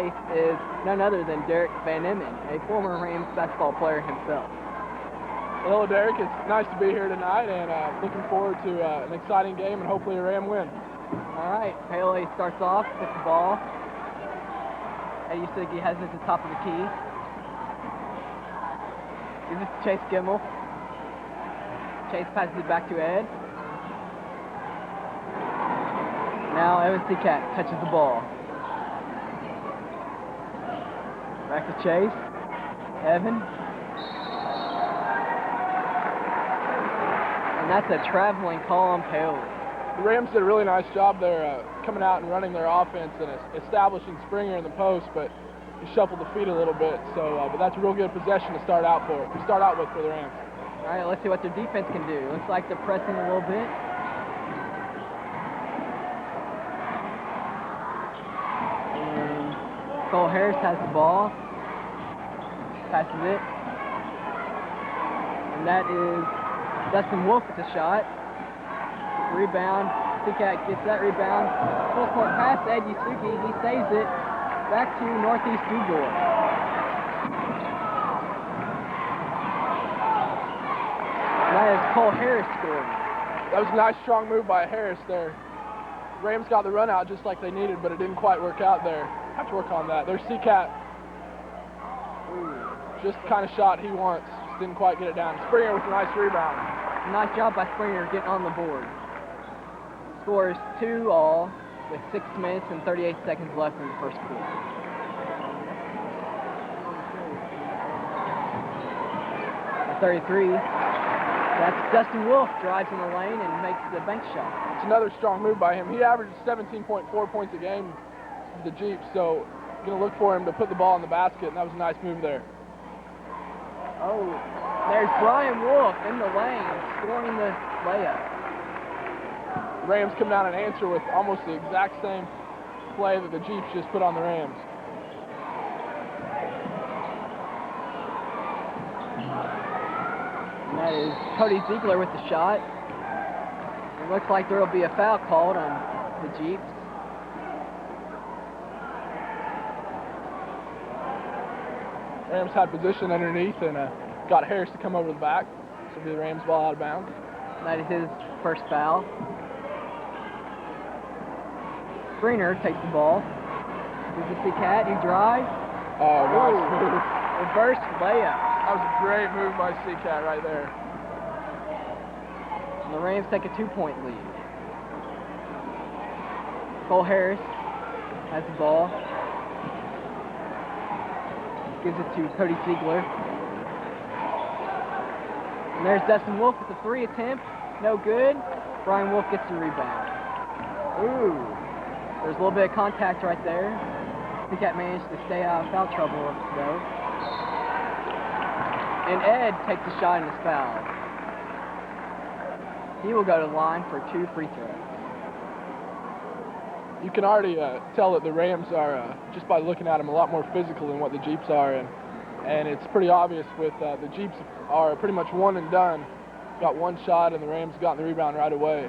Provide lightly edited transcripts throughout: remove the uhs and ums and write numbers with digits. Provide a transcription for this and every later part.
Chase is none other than Derek Van Emmen, a former Rams basketball player himself. Hello, Derek. It's nice to be here tonight, and looking forward to an exciting game and hopefully a Ram win. All right, Paoli starts off with the ball. Eddie Siggy has it at the top of the key. Gives it to Chase Gimmel. Chase passes it back to Ed. Now Evan Seacat touches the ball. Back to Chase. Evan. And that's a traveling call on Paoli. The Rams did a really nice job there coming out and running their offense and establishing Springer in the post, but he shuffled the feet a little bit. So, but that's a real good possession to start out with for the Rams. All right, let's see what their defense can do. Looks like they're pressing a little bit. And Cole Harris has the ball. Passes it. And that is Dustin Wolf with the shot. Rebound. Seacat gets that rebound. Full court pass to Ed Yusuke. He saves it. Back to Northeast DuBois. That is Cole Harris scoring. That was a nice strong move by Harris there. Rams got the run out just like they needed, but it didn't quite work out there. Have to work on that. There's Seacat. Just the kind of shot he wants. Just didn't quite get it down. Springer with a nice rebound. Nice job by Springer getting on the board. Score is 2-all with 6 minutes and 38 seconds left in the first quarter. At 33, that's Dustin Wolf drives in the lane and makes the bank shot. It's another strong move by him. He averaged 17.4 points a game with the Jeeps, so going to look for him to put the ball in the basket, and that was a nice move there. Oh, there's Brian Wolf in the lane scoring the layup. The Rams come down and answer with almost the exact same play that the Jeeps just put on the Rams. And that is Cody Ziegler with the shot. It looks like there will be a foul called on the Jeeps. Rams had position underneath and got Harris to come over the back. This will be the Rams ball out of bounds. That is his first foul. Springer takes the ball. Gives it to Cat, he drives. Oh, nice move. Reverse layup. That was a great move by Seacat right there. And the Rams take a 2-point lead. Cole Harris has the ball. Gives it to Cody Ziegler. And there's Dustin Wolf with the 3 attempt. No good. Brian Wolf gets the rebound. Ooh. There's a little bit of contact right there. I think that managed to stay out of foul trouble, though. And Ed takes a shot and is fouled. He will go to the line for 2 free throws. You can already tell that the Rams are, just by looking at them, a lot more physical than what the Jeeps are. And it's pretty obvious with the Jeeps are pretty much one and done. Got one shot and the Rams got the rebound right away.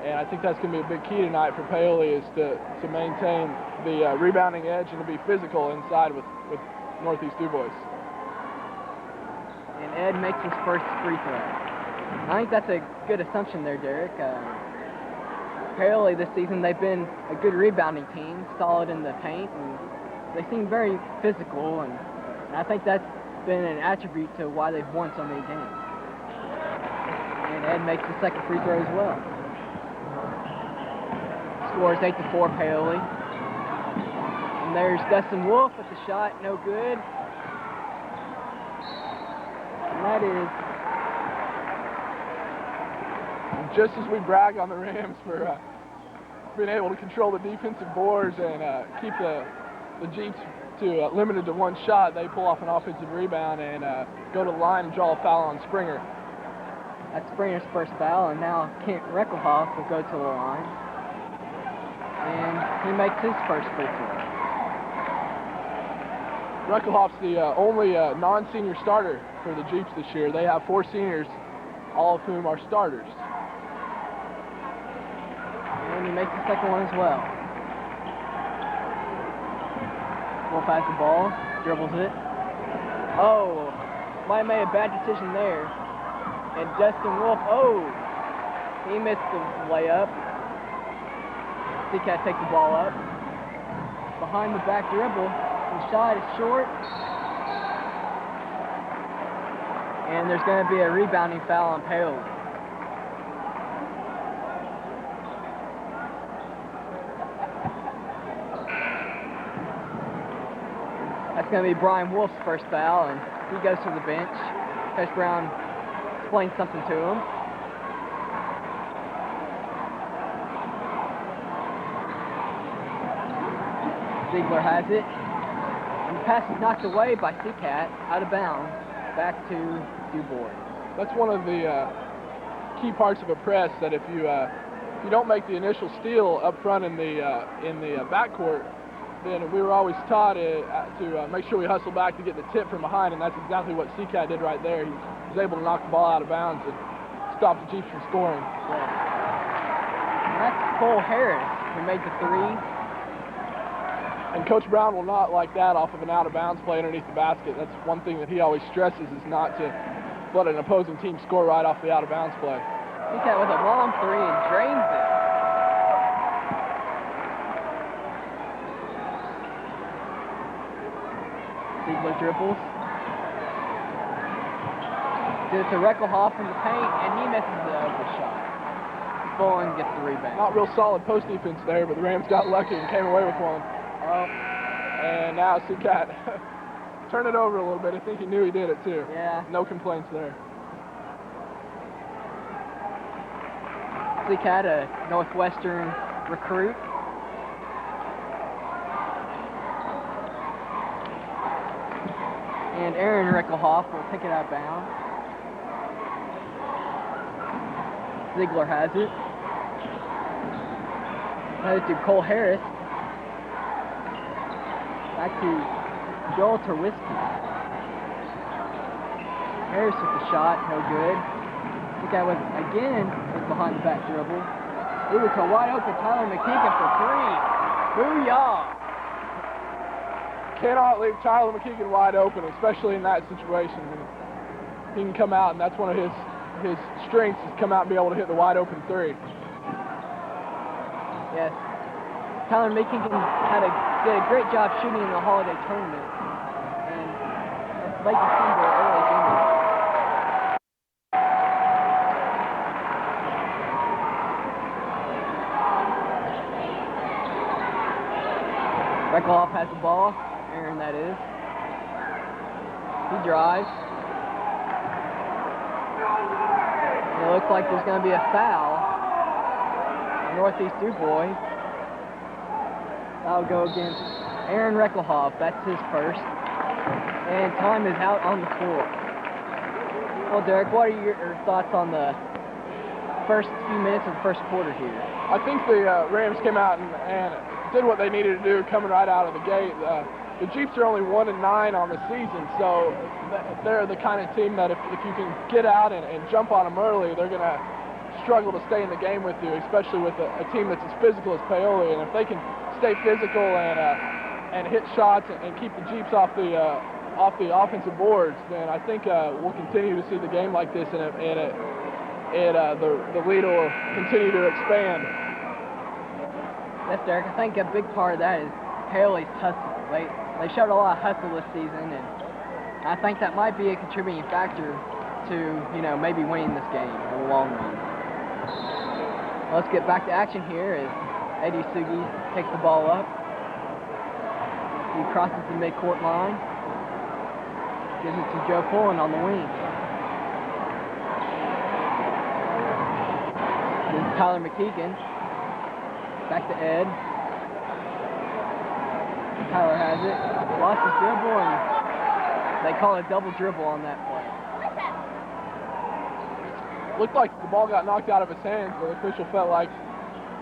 And I think that's going to be a big key tonight for Paoli is to maintain the rebounding edge and to be physical inside with Northeast DuBois. And Ed makes his first free throw. I think that's a good assumption there, Derek. Paoli this season, they've been a good rebounding team, solid in the paint, and they seem very physical, and I think that's been an attribute to why they've won so many games. And Ed makes the second free throw as well. Scores 8-4 Paoli. And there's Dustin Wolf with the shot, no good. And that is... Just as we brag on the Rams for being able to control the defensive boards and keep the Jeeps to limited to one shot, they pull off an offensive rebound and go to the line and draw a foul on Springer. That's Springer's first foul, and now Kent Reckelhoff will go to the line. And he makes his first free throw. Reckelhoff's the only non-senior starter for the Jeeps this year. They have 4 seniors, all of whom are starters. And he makes the second one as well. Wolf has the ball, dribbles it. Oh, might have made a bad decision there. And Justin Wolf, he missed the layup. Seacat takes the ball up. Behind the back dribble. The shot is short. And there's going to be a rebounding foul on Paoli. That's going to be Brian Wolf's first foul, and he goes to the bench. Coach Brown explains something to him. Ziegler has it. And the pass is knocked away by Seacat, out of bounds, back to DuBois. That's one of the key parts of a press, that if you don't make the initial steal up front in the backcourt, then we were always taught to make sure we hustle back to get the tip from behind, and that's exactly what Seacat did right there. He was able to knock the ball out of bounds and stop the Jeeps from scoring. Yeah. And that's Cole Harris, who made the three. And Coach Brown will not like that off of an out-of-bounds play underneath the basket. That's one thing that he always stresses, is not to let an opposing team score right off the out-of-bounds play. Seacat with a long three and drains it. Ziegler dribbles. Gives it to Reckelhoff in the paint, and he misses the open shot. Bowen gets the rebound. Not real solid post defense there, but the Rams got lucky and came away with one. And now Seacat turn it over a little bit. I think he knew he did it too. Yeah. No complaints there. Seacat, a Northwestern recruit. And Aaron Reckelhoff will take it out of bounds. Ziegler has it. Headed to Cole Harris. Back to Joel Terwiski. Harris with the shot, no good. Seacat was behind the back dribble. It was a wide open Tyler McKeegan for three. Booyah! Cannot leave Tyler McKeegan wide open, especially in that situation. He can come out, and that's one of his strengths, is come out and be able to hit the wide open three. Yes. Tyler McKeegan did a great job shooting in the holiday tournament. And late December, early January. Reckelhoff has the ball. Aaron, that is. He drives. And it looks like there's going to be a foul on Northeast DuBois. That'll go against Aaron Reckelhoff. That's his first. And time is out on the floor. Well, Derek, what are your thoughts on the first few minutes of the first quarter here? I think the Rams came out and did what they needed to do coming right out of the gate. The Jeeps are only 1-9 on the season, so they're the kind of team that if you can get out and jump on them early, they're going to struggle to stay in the game with you, especially with a team that's as physical as Paoli. And if they can stay physical and hit shots and keep the Jeeps off the offensive boards, then I think we'll continue to see the game like this, and the lead will continue to expand. Yes, Derek. I think a big part of that is Paoli's hustle. They showed a lot of hustle this season, and I think that might be a contributing factor to, maybe winning this game in the long run. Let's get back to action here as Eddie Sugi takes the ball up. He crosses the midcourt line. Gives it to Joe Pullen on the wing. This is Tyler McKeegan. Back to Ed. Tyler has it. Lost his dribble, and they call a double dribble on that play. Looked like the ball got knocked out of his hands, but the official felt like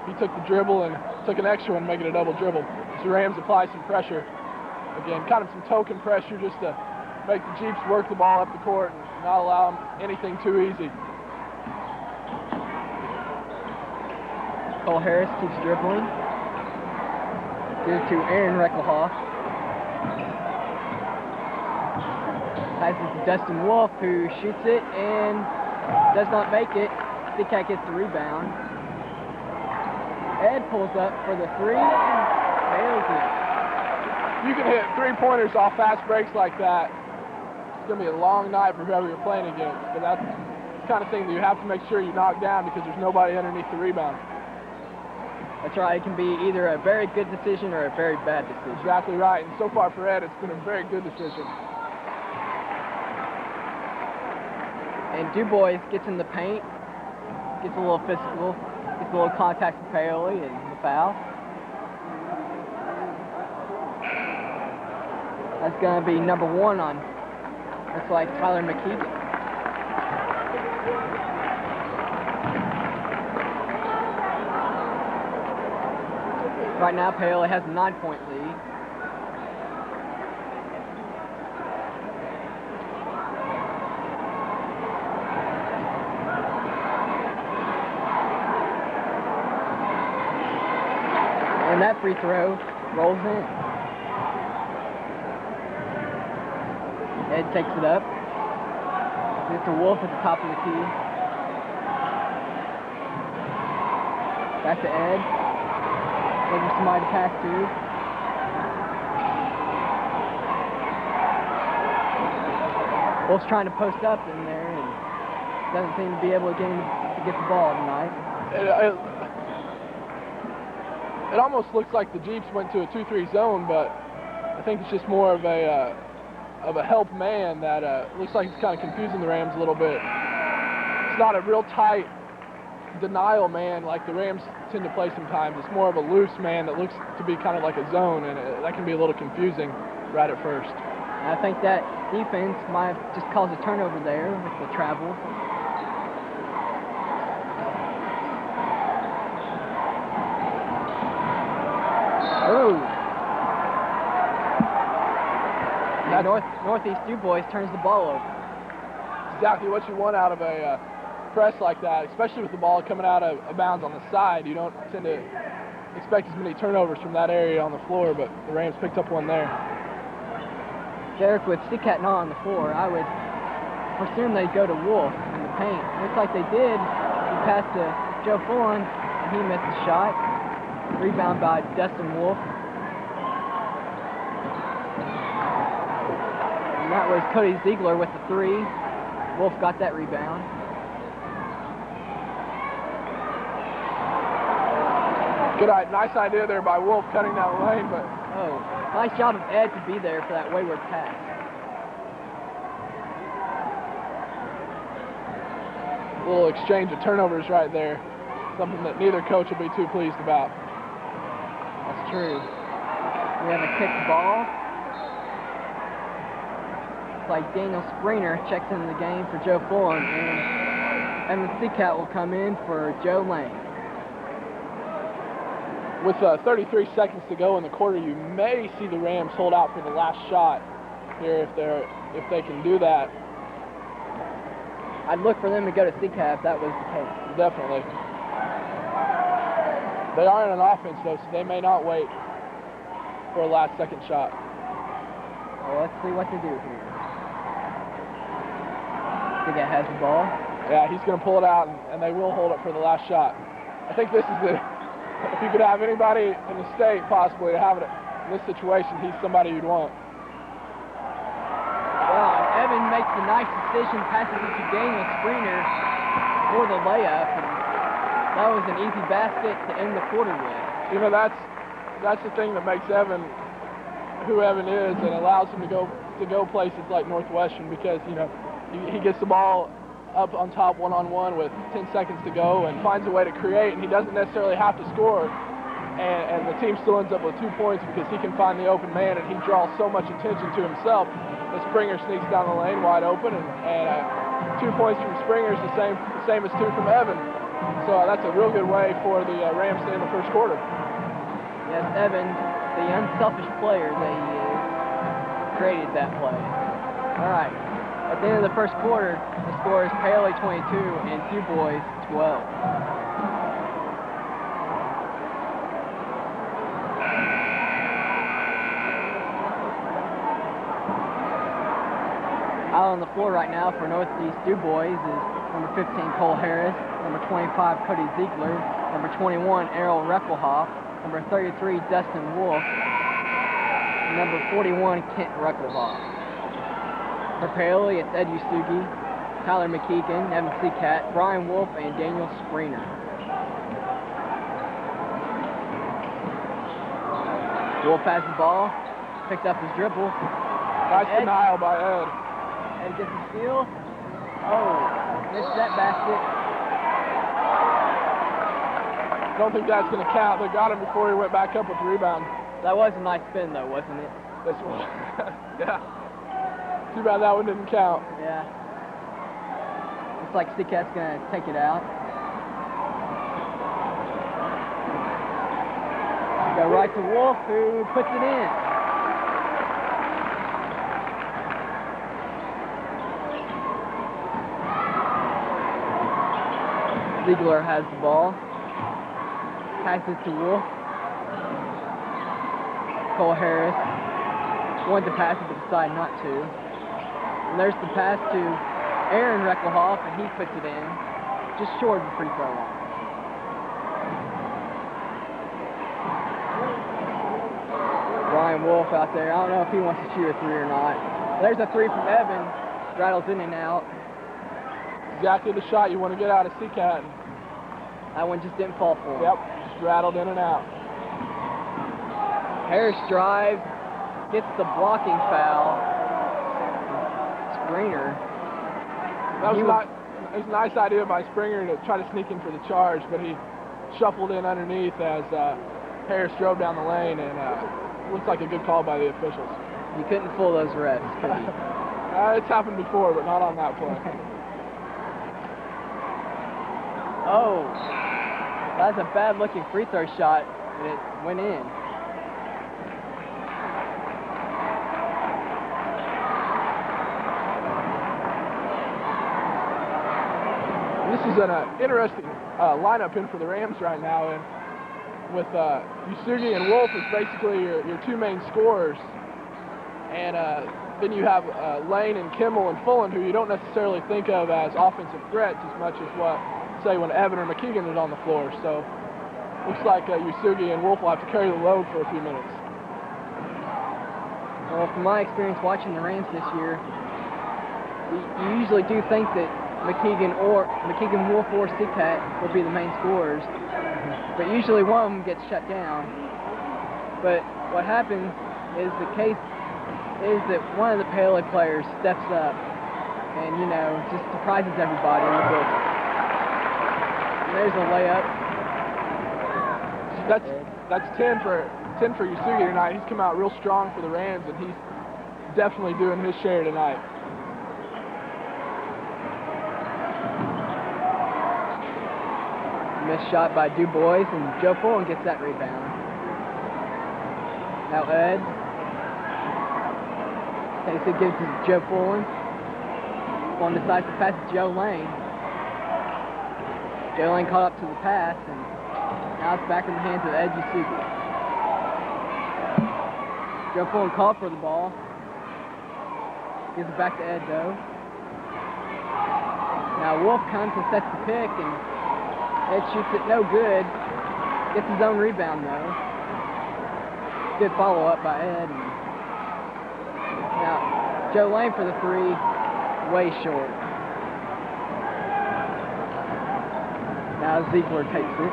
he took the dribble and took an extra one, making a double dribble. So the Rams apply some pressure. Again, kind of some token pressure just to make the Jeeps work the ball up the court and not allow them anything too easy. Cole Harris keeps dribbling. Gives it to Aaron Reckelhoff. Passes to Dustin Wolf, who shoots it and does not make it. Seacat gets the rebound. Ed pulls up for the three and fails it. You can hit three-pointers off fast breaks like that. It's going to be a long night for whoever you're playing against, but that's the kind of thing that you have to make sure you knock down because there's nobody underneath the rebound. That's right. It can be either a very good decision or a very bad decision. Exactly right. And so far for Ed, it's been a very good decision. And DuBois gets in the paint, gets a little physical, gets a little contact with Paoli and the foul. That's going to be number 1 on, looks like Tyler McKeegan. Right now, Paoli has a 9-point lead. And that free throw rolls in. Ed takes it up. Mr. Wolf at the top of the key. Back to Ed. Looking for somebody to pass to. Wolf's trying to post up in there and doesn't seem to be able to get the ball tonight. It almost looks like the Jeeps went to a 2-3 zone, but I think it's just more of a help man that looks like it's kind of confusing the Rams a little bit. It's not a real tight denial man like the Rams tend to play sometimes. It's more of a loose man that looks to be kind of like a zone, and that can be a little confusing right at first. I think that defense might have just caused a turnover there with the travel. Oh! Northeast DuBois turns the ball over. Exactly what you want out of a press like that, especially with the ball coming out of bounds on the side. You don't tend to expect as many turnovers from that area on the floor, but the Rams picked up one there. Derek, with Seacat not on the floor, I would presume they'd go to Wolf in the paint. Looks like they did. He passed to Joe Fullen, and he missed the shot. Rebound by Dustin Wolf. And that was Cody Ziegler with the three. Wolf got that rebound. Good, nice idea there by Wolf cutting down the lane, but oh, nice job of Ed to be there for that wayward pass. a little exchange of turnovers right there. Something that neither coach will be too pleased about. That's true. We have a kicked ball. It's like Daniel Springer checks into the game for Joe Fullen, and Evan Seacat will come in for Joe Lane. With 33 seconds to go in the quarter, you may see the Rams hold out for the last shot here if they can do that. I'd look for them to go to Seacat if that was the case. Definitely. They are in an offense, though, so they may not wait for a last-second shot. Well, let's see what to do here. Seacat has the ball. Yeah, he's going to pull it out, and they will hold it for the last shot. I think this is the... If you could have anybody in the state possibly to have it in this situation, he's somebody you'd want. Well, and Evan makes the nice decision, passes it to Daniel Springer for the layup. And that was an easy basket to end the quarter with. You know, that's the thing that makes Evan who Evan is and allows him to go places like Northwestern, because, you know, he gets the ball up on top one-on-one with 10 seconds to go and finds a way to create, and he doesn't necessarily have to score, and the team still ends up with 2 points because he can find the open man, and he draws so much attention to himself that Springer sneaks down the lane wide open, and 2 points from Springer is the same as 2 from Evan. So that's a real good way for the Rams to end the first quarter. Yes, Evan, the unselfish player that he is, created that play. All right. At the end of the first quarter, the score is Paoli 22 and DuBois 12. Out on the floor right now for Northeast DuBois is number 15, Cole Harris, number 25, Cody Ziegler, number 21, Errol Reckelhoff, number 33, Dustin Wolf, and number 41, Kent Reckelhoff. For Paoli, it's Ed Usugi, Tyler McKeegan, Evan Seacat, Brian Wolf, and Daniel Springer. Wolf has the ball, picked up his dribble. Nice denial by Ed. Ed gets the steal. Oh, missed that basket. Don't think that's going to count. They got him before he went back up with the rebound. That was a nice spin, though, wasn't it? This one. Yeah. Too bad that one didn't count. Yeah. Looks like Seacat's going to take it out. Go right to Wolf, who puts it in. Ziegler has the ball. Passes to Wolf. Cole Harris wanted to pass it but decided not to. And there's the pass to Aaron Reckelhoff, and he puts it in. Just short of the free throw line. Brian Wolf out there. I don't know if he wants to shoot a three or not. There's a three from Evan. Rattles in and out. Exactly the shot you want to get out of Seacat. That one just didn't fall for him. Yep, just rattled in and out. Harris drives, gets the blocking foul. Springer. That was it was a nice idea by Springer to try to sneak in for the charge, but he shuffled in underneath as Harris drove down the lane, and looks like a good call by the officials. You couldn't fool those refs, could you? It's happened before, but not on that play. Oh, that's a bad-looking free throw shot, and it went in. This is an interesting lineup in for the Rams right now, and with Usugi and Wolf as basically your two main scorers, and then you have Lane and Kimmel and Fullen, who you don't necessarily think of as offensive threats as much as what, say, when Evan or McKeegan is on the floor. So looks like Usugi and Wolf will have to carry the load for a few minutes. Well, from my experience watching the Rams this year, you usually do think that McKeegan, Wolf, or Seacat will be the main scorers, but usually one of them gets shut down. But what happens is the case is that one of the Paoli players steps up and, you know, just surprises everybody in the building. And there's a layup. That's 10 for Usugi tonight. He's come out real strong for the Rams, and he's definitely doing his share tonight. Missed shot by DuBois, and Joe Fullen gets that rebound. Now Ed takes it, gives it to Joe Fullen. Fullen decides to pass it to Joe Lane. Joe Lane caught up to the pass, and now it's back in the hands of Ed Usugi. Joe Fullen called for the ball. Gives it back to Ed, though. Now Wolf comes and sets the pick, and Ed shoots it no good. Gets his own rebound, though. Good follow-up by Ed. And now Joe Lane for the three, way short. Now Ziegler takes it.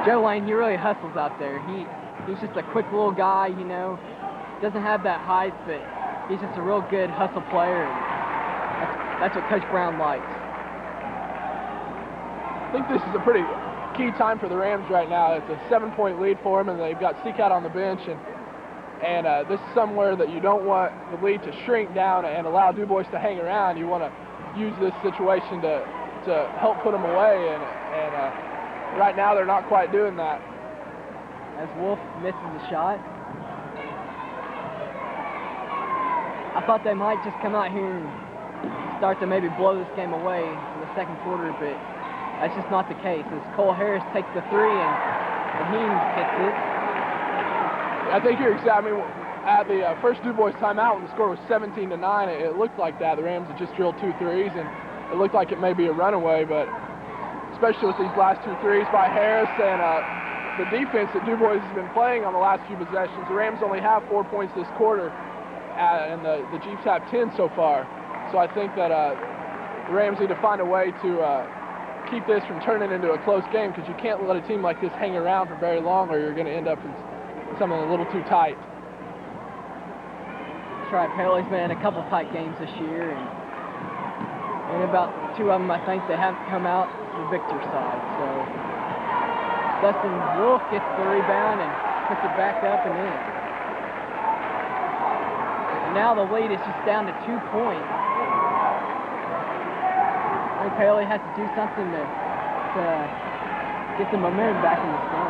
Joe Lane, he really hustles out there. He's just a quick little guy, you know. Doesn't have that height, but he's just a real good hustle player. And that's what Coach Brown likes. I think this is a pretty key time for the Rams right now. It's a 7-point lead for them, and they've got Seacat on the bench, and this is somewhere that you don't want the lead to shrink down and allow DuBois to hang around. You want to use this situation to help put them away, and right now they're not quite doing that. As Wolf misses the shot. I thought they might just come out here and start to maybe blow this game away in the second quarter, but that's just not the case. As Cole Harris takes the three and he hits it. I think you're exactly. At the first DuBois timeout, when the score was 17-9, it looked like that. The Rams had just drilled 2 threes, and it looked like it may be a runaway, but especially with these last 2 threes by Harris and the defense that DuBois has been playing on the last few possessions, the Rams only have 4 points this quarter, and the Jeeps have 10 so far. So I think that the Rams need to find a way to keep this from turning into a close game, because you can't let a team like this hang around for very long, or you're going to end up in something a little too tight. That's right. Paoli's been in a couple tight games this year, and about 2 of them, I think, they haven't come out to the victor side. So Dustin Wolf gets the rebound and puts it back up and in. And now the lead is just down to 2 points. I think Paoli has to do something to get the momentum back in this game.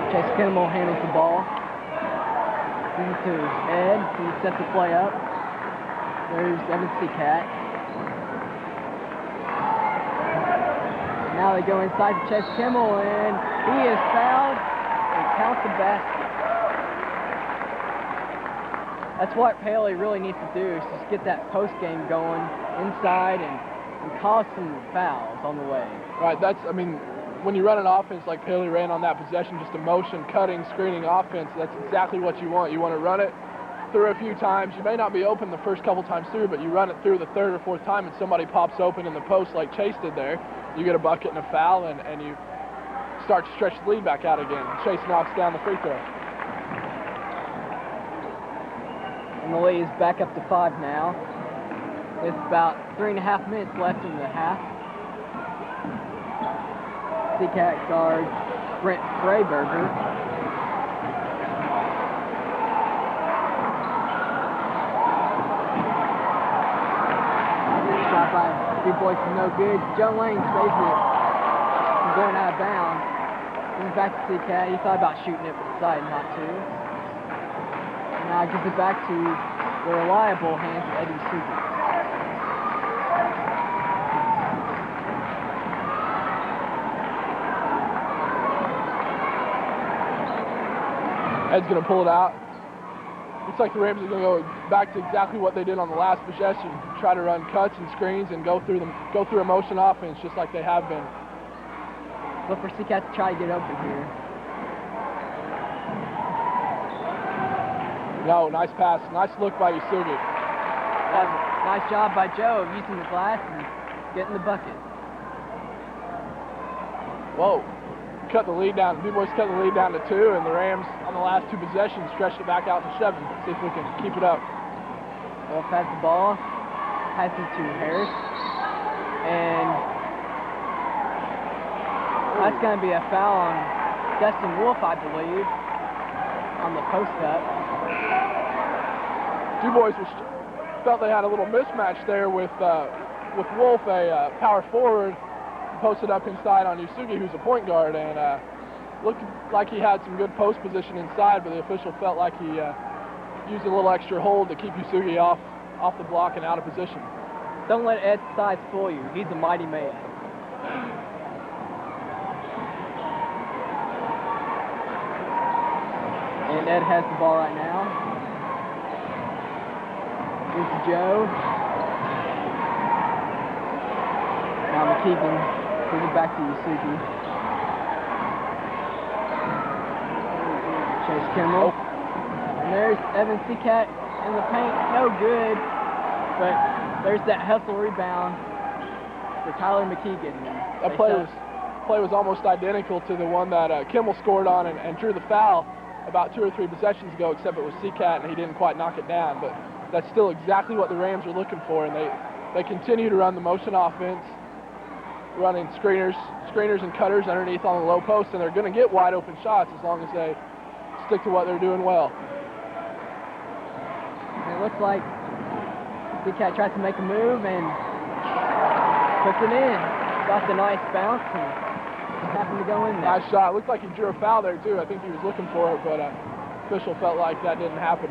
Chase Kimmel handles the ball. Gives it to Ed. He sets the play up. There's Evan Seacat. Now they go inside to Chase Kimmel, and he is fouled and counts the basket. That's what Paoli really needs to do, is just get that post game going inside and cause some fouls on the way. Right, when you run an offense like Paoli ran on that possession, just a motion, cutting, screening offense, that's exactly what you want. You want to run it through a few times. You may not be open the first couple times through, but you run it through the 3rd or 4th time and somebody pops open in the post like Chase did there. You get a bucket and a foul, and you start to stretch the lead back out again. Chase knocks down the free throw. And the lead is back up to 5 now. It's about 3.5 minutes left in the half. Seacat guard Brent Freiberger. Shot by DuBois is no good. Joe Lane saves it from going out of bounds. Comes back to Seacat. He thought about shooting it, but decided not to. And now gives it back to the reliable hands of Eddie Suzuki. Ed's going to pull it out. Looks like the Rams are going to go back to exactly what they did on the last possession. Try to run cuts and screens and go through a motion offense just like they have been. Look for Seacat to try to get open here. No, nice pass. Nice look by Yusugi. Nice job by Joe using the glass and getting the bucket. Whoa. Cut the lead down. DuBois cut the lead down to 2, and the Rams on the last 2 possessions stretched it back out to 7. See if we can keep it up. Wolf has the ball, passes to Harris, and that's going to be a foul on Dustin Wolf, I believe, on the post up. DuBois felt they had a little mismatch there with Wolf, a power forward, posted up inside on Yusugi, who's a point guard, and looked like he had some good post position inside, but the official felt like he used a little extra hold to keep Yusugi off the block and out of position. Don't let Ed's size fool you. He's a mighty man. And Ed has the ball right now. Here's to Joe. Now McKeegan. Give it back to Yusugi. Chase Kimmel. And there's Evan Seacat in the paint. No good. But there's that hustle rebound for Tyler McKeegan. That play was almost identical to the one that Kimmel scored on and drew the foul about 2 or 3 possessions ago, except it was Seacat and he didn't quite knock it down. But that's still exactly what the Rams are looking for, and they continue to run the motion offense, running screeners and cutters underneath on the low post, and they're going to get wide open shots as long as they stick to what they're doing well. And it looks like Seacat tries to make a move and puts it in. Got the nice bounce and happened to go in there. Nice shot. Looked like he drew a foul there too. I think he was looking for it, but official felt like that didn't happen.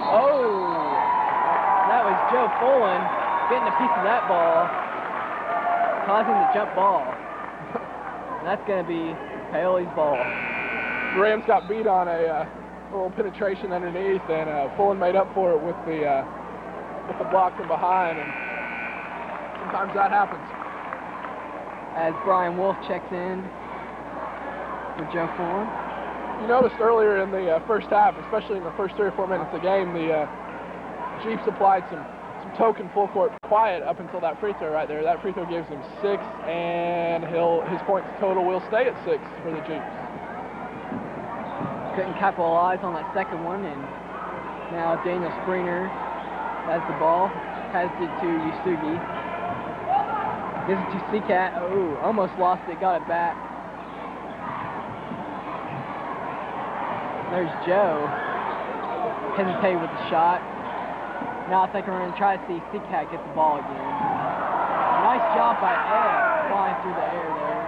Oh, that was Joe Fullen getting a piece of that ball, causing the jump ball. That's going to be Paoli's ball. The Rams got beat on a little penetration underneath, and Fulham made up for it with the block from behind, and sometimes that happens. As Brian Wolf checks in for Joe Fulham. You noticed earlier in the first half, especially in the first 3 or 4 minutes of the game, the Chiefs applied some token full court quiet up until that free throw right there. That free throw gives him 6, and his points total will stay at 6 for the Chiefs. Couldn't capitalize on that second one, and now Daniel Springer has the ball, has it to Yusugi. Gives it to Seacat. Oh, almost lost it, got it back. There's Joe. Hesitated with the shot. Now I think we're going to try to see Seacat get the ball again. Nice job by Ed flying through the air there.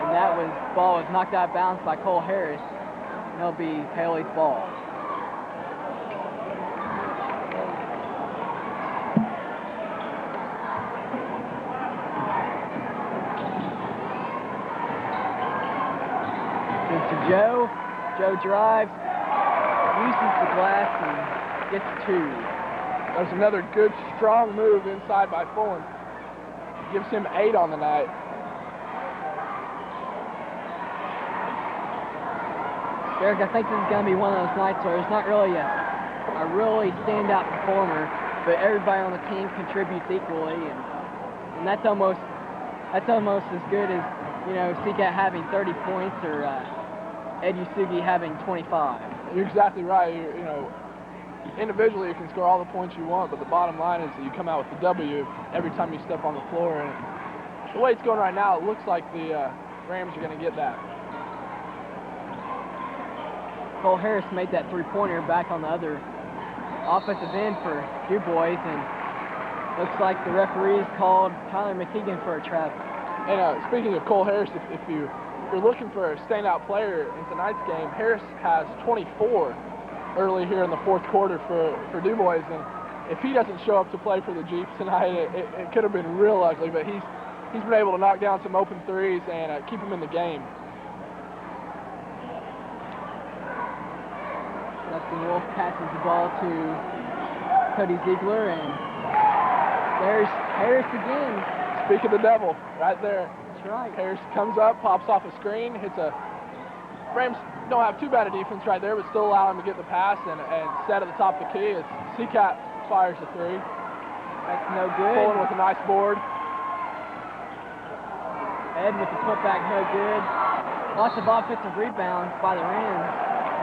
And that ball was knocked out of bounds by Cole Harris. And it'll be Paoli's ball. To Joe. Joe drives, uses the glass, and gets 2. There's another good, strong move inside by Fulham. Gives him 8 on the night. Derek, I think this is going to be one of those nights where it's not really a really standout performer, but everybody on the team contributes equally, and that's almost as good as, you know, Seacat having 30 points or Ed Yusugi having 25. You're exactly right. You know, individually you can score all the points you want, but the bottom line is that you come out with the W every time you step on the floor. And the way it's going right now, it looks like the Rams are going to get that. Cole Harris made that 3-pointer back on the other offensive end for DuBois, and looks like the referees called Tyler McKeegan for a travel. And speaking of Cole Harris, if you're looking for a standout player in tonight's game, Harris has 24 early here in the 4th quarter for DuBois, and if he doesn't show up to play for the Jeeps tonight, it could have been real ugly, but he's been able to knock down some open threes and keep him in the game. Dustin Wolf passes the ball to Cody Ziegler, and there's Harris again. Speak of the devil, right there. That's right. Harris comes up, pops off a screen, hits a... Rams don't have too bad a defense right there, but still allow him to get the pass and set at the top of the key. As Seacat fires a 3. That's no good. Pulling with a nice board. Ed with the putback, no good. Lots of offensive rebounds by the Rams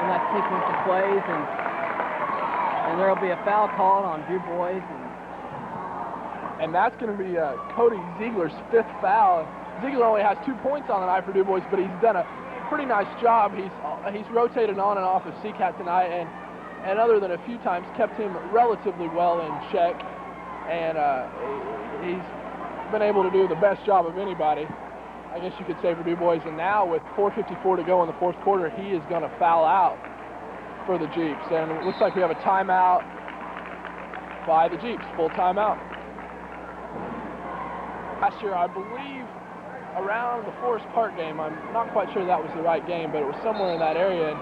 in that sequence of plays, and there will be a foul called on DuBois. And that's going to be Cody Ziegler's 5th foul. Ziegler only has 2 points on the night for DuBois, but he's done a pretty nice job. He's rotated on and off of Seacat tonight, and other than a few times, kept him relatively well in check. And he's been able to do the best job of anybody, I guess you could say, for DuBois. And now with 4:54 to go in the 4th quarter, he is going to foul out for the Jeeps. And it looks like we have a timeout by the Jeeps, full timeout. Last year, I believe, around the Forest Park game, I'm not quite sure that was the right game, but it was somewhere in that area.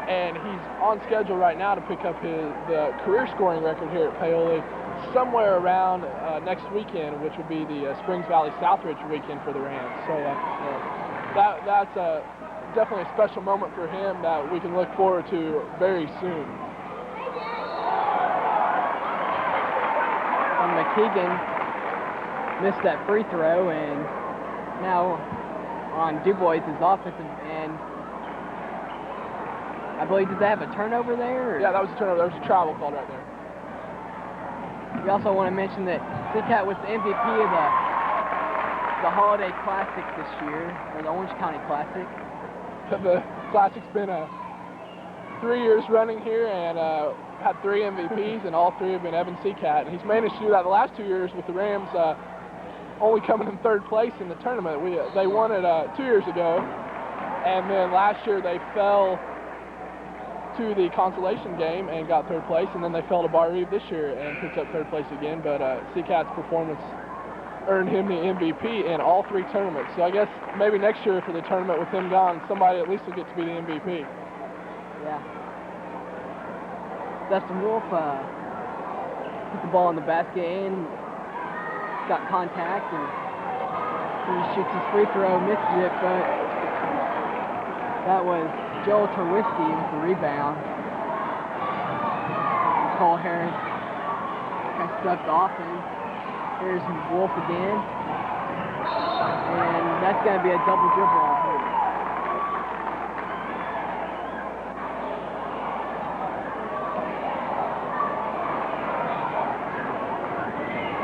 And he's on schedule right now to pick up the career scoring record here at Paoli somewhere around next weekend, which would be the Springs Valley Southridge weekend for the Rams. So that's definitely a special moment for him that we can look forward to very soon. And McKeegan missed that free throw, and now on DuBois' offensive end, I believe, did they have a turnover there? Or? Yeah, that was a turnover. There was a travel called right there. We also want to mention that Seacat was the MVP of the Holiday Classic this year, or the Orange County Classic. The Classic's been 3 years running here, and had 3 MVPs, and all 3 have been Evan Seacat. And he's managed to do that the last 2 years with the Rams only coming in 3rd place in the tournament. They won it 2 years ago, and then last year they fell to the consolation game and got 3rd place, and then they fell to Bar Eve this year and picked up 3rd place again. But Seacat's performance earned him the MVP in all 3 tournaments. So I guess maybe next year for the tournament with him gone, somebody at least will get to be the MVP. Yeah. Dustin Wolf put the ball in the basket and got contact, and he shoots his free throw, misses it, but that was Joel Terwisky with the rebound. Cole Harris kind of stepped off, and here's Wolf again, and that's going to be a double dribble on him.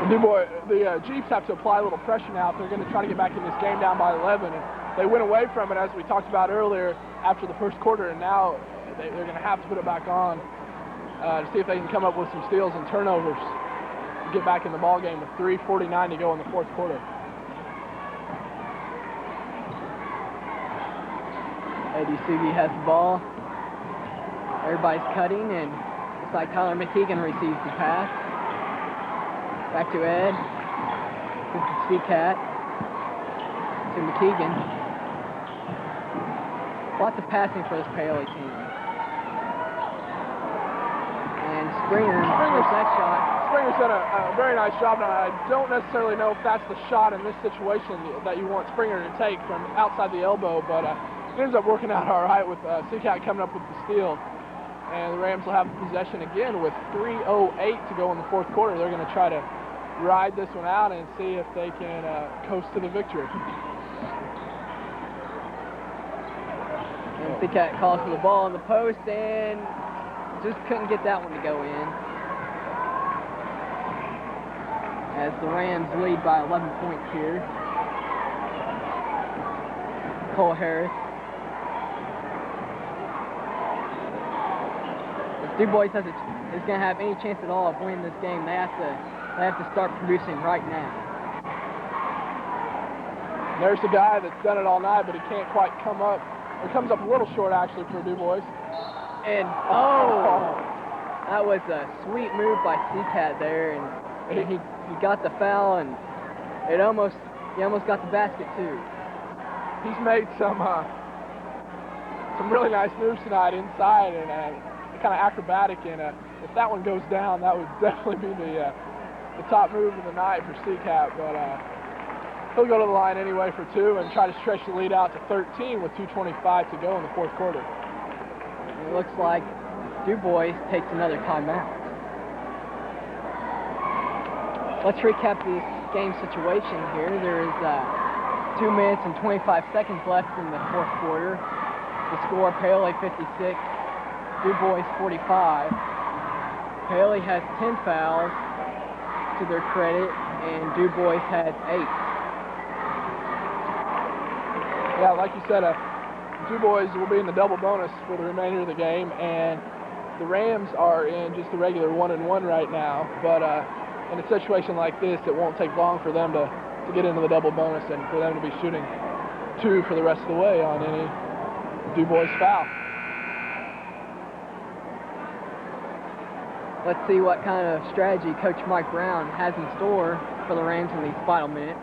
DuBois, the Jeeps have to apply a little pressure now if they're going to try to get back in this game down by 11. And they went away from it, as we talked about earlier, after the first quarter, and now they're going to have to put it back on to see if they can come up with some steals and turnovers to get back in the ball game with 3:49 to go in the fourth quarter. ADCB has the ball. Everybody's cutting, and looks like Tyler McKeegan receives the pass. Back to Ed. This is C-Cat to McKeegan. Lots of passing for this Paoli team. And Springer takes that shot. Springer's done a very nice job. Now, I don't necessarily know if that's the shot in this situation that you want Springer to take from outside the elbow, but it ends up working out all right with C-Cat coming up with the steal. And the Rams will have possession again with 3:08 to go in the fourth quarter. They're going to try to ride this one out and see if they can coast to the victory. And C-Cat calls for the ball in the post and just couldn't get that one to go in. As the Rams lead by 11 points here. Cole Harris. If DuBois is going to have any chance at all of winning this game, they have to start producing right now. There's a guy that's done it all night, but he can't quite come up. Or comes up a little short, actually, for DuBois. And, oh! That was a sweet move by C-Cat there, and he got the foul, and he almost got the basket, too. He's made some really nice moves tonight inside, and kind of acrobatic, and if that one goes down, that would definitely be the top move of the night for C-Cat, but he'll go to the line anyway for 2 and try to stretch the lead out to 13 with 2:25 to go in the fourth quarter. It looks like DuBois takes another timeout. Let's recap this game situation here. There is 2 minutes and 25 seconds left in the fourth quarter. The score, Paoli 56, DuBois 45. Paoli has 10 fouls to their credit, and DuBois has 8. Yeah, like you said, DuBois will be in the double bonus for the remainder of the game, and the Rams are in just the regular 1-1 right now, but in a situation like this, it won't take long for them to get into the double bonus and for them to be shooting 2 for the rest of the way on any DuBois foul. Let's see what kind of strategy Coach Mike Brown has in store for the Rams in these final minutes.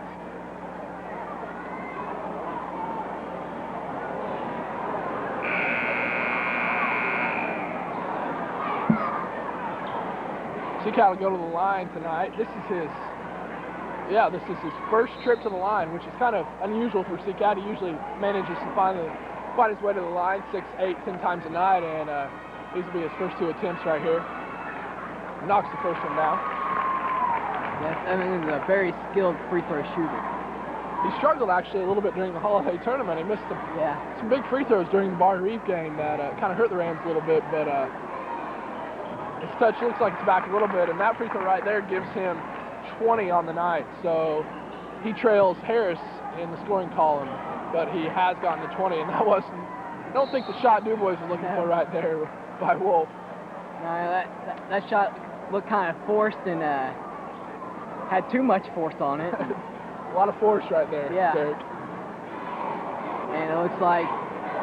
C-Cat will go to the line tonight. This is his first trip to the line, which is kind of unusual for C-Cat. He usually manages to find his way to the line 6, 8, 10 times a night, and these will be his first 2 attempts right here. Knocks the first one down. Yes, Evan is a very skilled free throw shooter. He struggled actually a little bit during the holiday tournament. He missed some big free throws during the Bar Reeve game that kind of hurt the Rams a little bit, but his touch looks like it's back a little bit, and that free throw right there gives him 20 on the night. So he trails Harris in the scoring column, but he has gotten to 20, and that wasn't, I don't think the shot DuBois was looking for right there by Wolf. No, that shot looked kind of forced and had too much force on it. A lot of force right there, yeah. Derek. And it looks like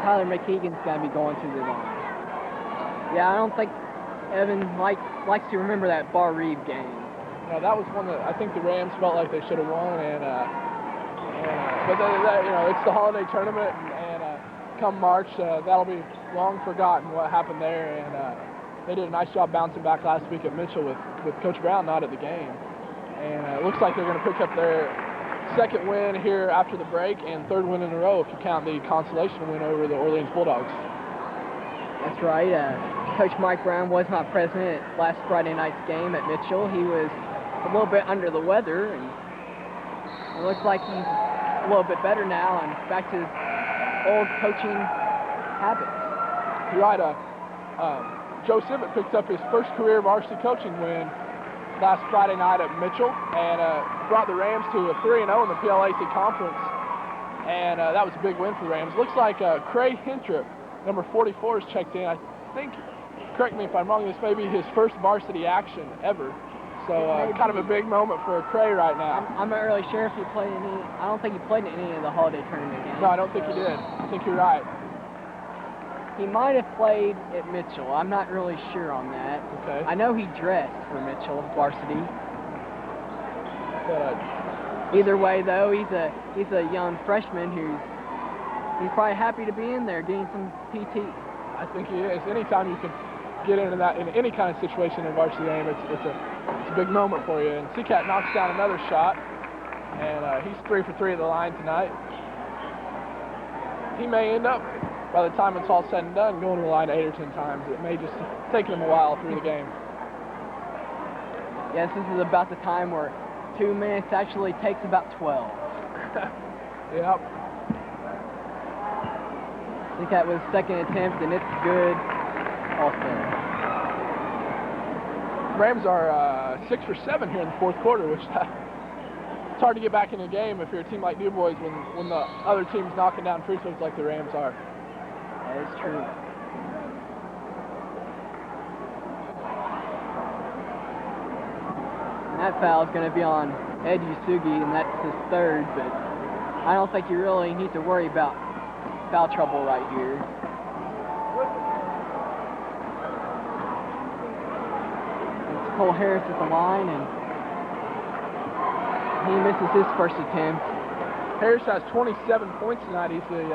Tyler McKeegan's going to be going to the line. Yeah, I don't think Evan likes to remember that Bar Reeve game. that was one that I think the Rams felt like they should have won, but it's the holiday tournament, and come March, that'll be long forgotten what happened there, and they did a nice job bouncing back last week at Mitchell with Coach Brown not at the game, and it looks like they're going to pick up their second win here after the break and third win in a row if you count the consolation win over the Orleans Bulldogs. That's right. Coach Mike Brown was not present at last Friday night's game at Mitchell. He was a little bit under the weather, and it looks like he's a little bit better now and back to his old coaching habits. You're right. Joe Sibbett picked up his first career varsity coaching win last Friday night at Mitchell and brought the Rams to a 3-0 in the PLAC Conference, and that was a big win for the Rams. Looks like Craig Hintrip, number 44, is checked in. I think, correct me if I'm wrong, this may be his first varsity action ever. So kind of a big moment for Cray right now. I'm not really sure if he played any. I don't think he played in any of the holiday tournament games. No, I don't think he did. I think you're right. He might have played at Mitchell. I'm not really sure on that. Okay. I know he dressed for Mitchell varsity. But, either way, though, he's a young freshman he's probably happy to be in there getting some PT. I think he is. Anytime you can get into that in any kind of situation in varsity game, it's a big moment for you. And Seacat knocks down another shot, and he's 3 for 3 at the line tonight. He may end up, by the time it's all said and done, going to the line 8 or 10 times. It may just take him a while through the game. Yes, this is about the time where 2 minutes actually takes about 12. Yep. Seacat was second attempt, and it's good also. Rams are 6 for 7 here in the fourth quarter, which it's hard to get back in the game if you're a team like DuBois when the other team's knocking down free throws like the Rams are. That is true. And that foul is going to be on Ed Usugi, and that's his third, but I don't think you really need to worry about foul trouble right here. Cole Harris at the line, and he misses his first attempt. Harris has 27 points tonight. He's the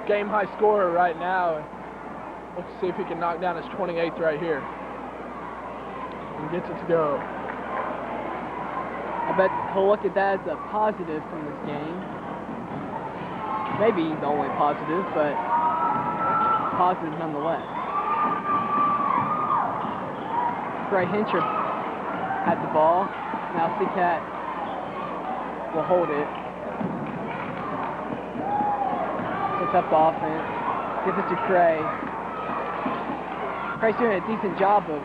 game high scorer right now. Let's see if he can knock down his 28th right here and gets it to go. I bet he'll look at that as a positive from this game. Maybe the only positive, but positive nonetheless. Craig Hintrip had the ball. Now Seacat will hold it. Puts up the offense. Gives it to Cray. Cray's doing a decent job of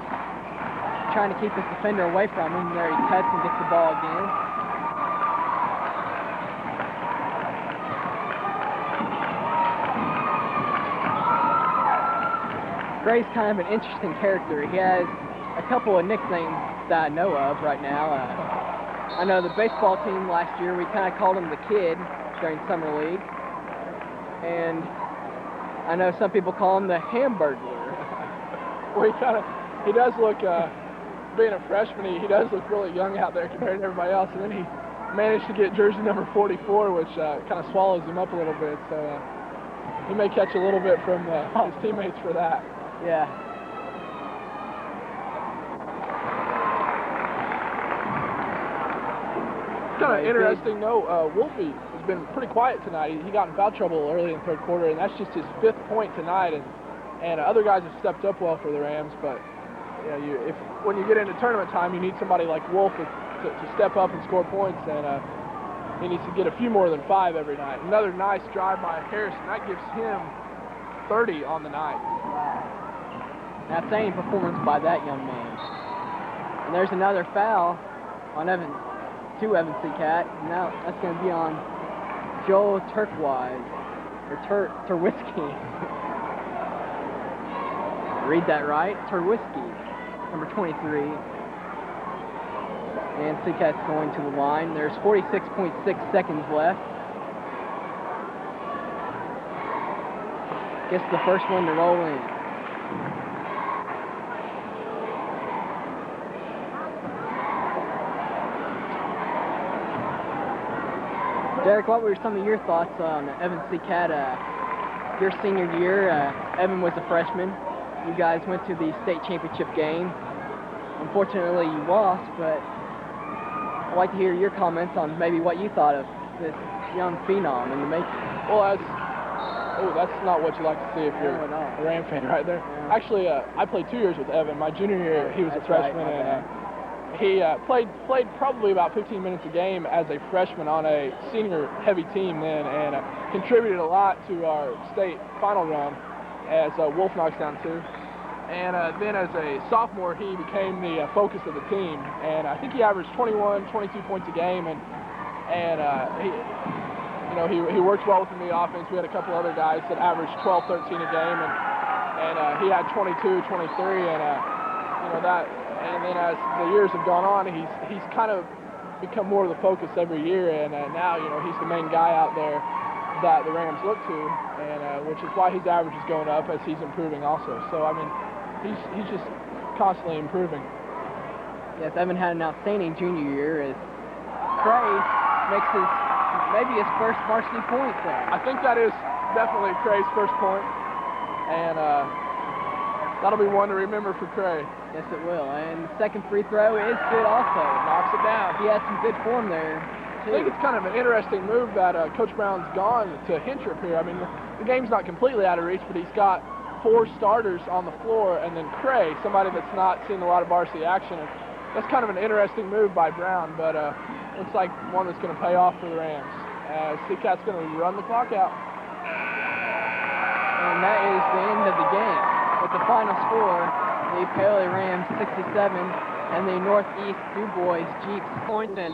trying to keep his defender away from him. There he cuts and gets the ball again. Cray's kind of an interesting character. He has a couple of nicknames that I know of right now. I know the baseball team last year, we kind of called him the Kid during Summer League. And I know some people call him the Hamburglar. Well, he does look, being a freshman, he does look really young out there compared to everybody else. And then he managed to get jersey number 44, which kind of swallows him up a little bit. So he may catch a little bit from his teammates for that. Yeah. Kind of interesting, though. Wolfie has been pretty quiet tonight. He got in foul trouble early in the third quarter, and that's just his 5th point tonight. And other guys have stepped up well for the Rams, but when you get into tournament time, you need somebody like Wolf to step up and score points, and he needs to get a few more than 5 every night. Another nice drive by Harrison. That gives him 30 on the night. Wow. Outstanding performance by that young man. And there's another foul on Evan Seacat. Now that's going to be on Joel Turquoise, or Terwisky. Read that right, Terwisky, number 23. And Seacat's going to the line. There's 46.6 seconds left. Gets the first one to roll in. Derek, what were some of your thoughts on Evan Seacat, your senior year? Evan was a freshman. You guys went to the state championship game. Unfortunately, you lost, but I'd like to hear your comments on maybe what you thought of this young phenom in the making. Well, that's not what you like to see if you're a Ram fan right there. Yeah. Actually, I played 2 years with Evan. My junior year, he was a freshman, right, and he played probably about 15 minutes a game as a freshman on a senior-heavy team then, and contributed a lot to our state final run as Wolf knocks down 2. And then as a sophomore, he became the focus of the team, and I think he averaged 21, 22 points a game, and he worked well within the offense. We had a couple other guys that averaged 12, 13 a game, and he had 22, 23, and then as the years have gone on, he's kind of become more of the focus every year, and now he's the main guy out there that the Rams look to, and which is why his average is going up as he's improving also. So I mean, he's just constantly improving. Yes, Evan had an outstanding junior year as Cray makes maybe his first varsity point there. I think that is definitely Cray's first point, and that'll be one to remember for Cray. Yes, it will. And the second free throw is good also. Knocks it down. He had some good form there, too. I think it's kind of an interesting move that Coach Brown's gone to Hintrop here. I mean, the game's not completely out of reach, but he's got 4 starters on the floor, and then Cray, somebody that's not seen a lot of varsity action. And that's kind of an interesting move by Brown, but looks like one that's going to pay off for the Rams. Seacat's going to run the clock out. And that is the end of the game. With the final score, the Paoli Rams 67 and the Northeast DuBois Jeeps points. And